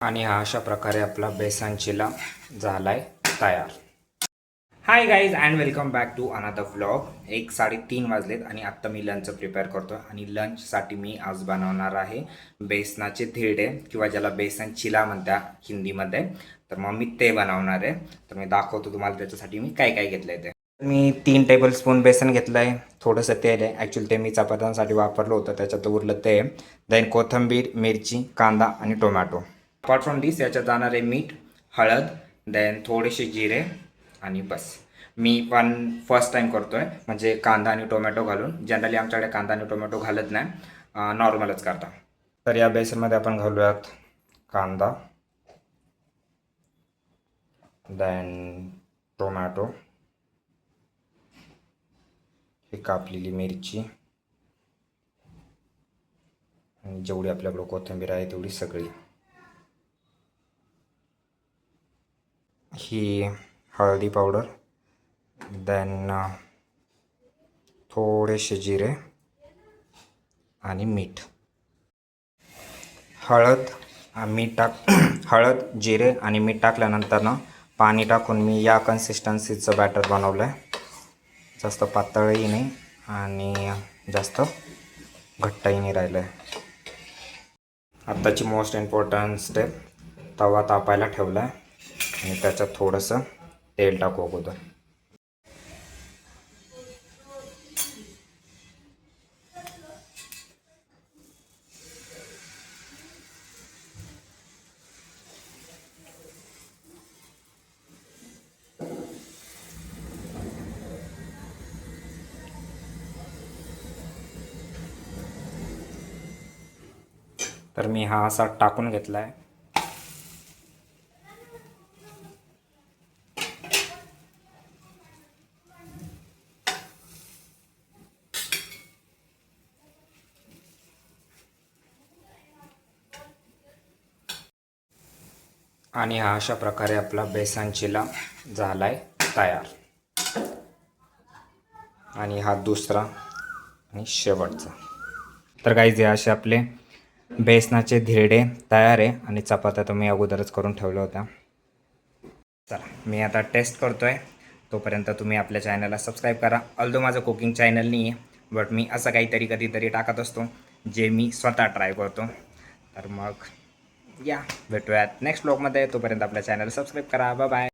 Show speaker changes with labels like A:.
A: आणि हा अशा प्रकारे आपला बेसन चिला झालाय तयार. Hi guys and welcome back to another vlog. 3:30 वाजलेत आणि आत्ता मी लंच प्रिपेअर करतो आणि लंचसाठी मी आज बनवणार आहे बेसनाचे धिरडे किंवा ज्याला बेसन चिला म्हणतात हिंदीमध्ये. तर मग मी ते बनवणार आहे. तर मी दाखवतो तुम्हाला त्याच्यासाठी मी काय काय घेतलं आहे ते. मी 3 टेबलस्पून बेसन घेतलं आहे, थोडंसं तेल आहे. ॲक्च्युली ते मी चपात्यांसाठी वापरलं होतं, त्याच्यात उरलं ते. देन कोथिंबीर, मिरची, कांदा आणि टोमॅटो. अपार्ट फ्रॉम दिस याच्यात जाणार आहे मीठ, हळद, देन थोडेसे जिरे आणि बस. मी पण फर्स्ट टाईम करतो आहे, म्हणजे कांदा आणि टोमॅटो घालून. जनरली आमच्याकडे कांदा आणि टोमॅटो घालत नाही, नॉर्मलच करता. तर या बेसनमध्ये आपण घालूयात कांदा, देन टोमॅटो, ही कापलेली मिरची आणि जेवढी आपल्याकडं कोथिंबीर आहे तेवढी सगळी, ही हळदी पावडर, देन थोडेसे जिरे आणि मीठ. हळद, जिरे आणि मीठ टाकल्यानंतर ना पाणी टाकून मी या कन्सिस्टन्सीचं बॅटर बनवलं आहे. जास्त पातळही नाही आणि जास्त घट्टही नाही राहिलं आहे. आत्ताची मोस्ट इम्पॉर्टंट स्टेप, तवा तापायला ठेवला आहे आणि त्याच्यात थोडंसं तेल टाकू अगोदर. तर मी हा असा टाकून घेतला आहे. आणि हा अशा प्रकारे आपला बेसन चिला झालाय तयार. आणि हा दुसरा आणि शेवटचा. तर गाईज हे असे आपले बेसनाचे धिरडे तयार आहे आणि चपात्या तर मी अगोदरच करून ठेवल्या होत्या. चला मी आता टेस्ट करतो आहे. तोपर्यंत तुम्ही आपल्या चॅनलला सबस्क्राईब करा. ऑल्दो माझं कुकिंग चॅनल नाही आहे, बट मी असं काहीतरी कधीतरी टाकत असतो जे मी स्वतः ट्राय करतो. तर मग या भेटूयात नेक्स्ट व्लॉगमध्ये. तोपर्यंत आपल्या चॅनलला सबस्क्राईब करा. Bye bye.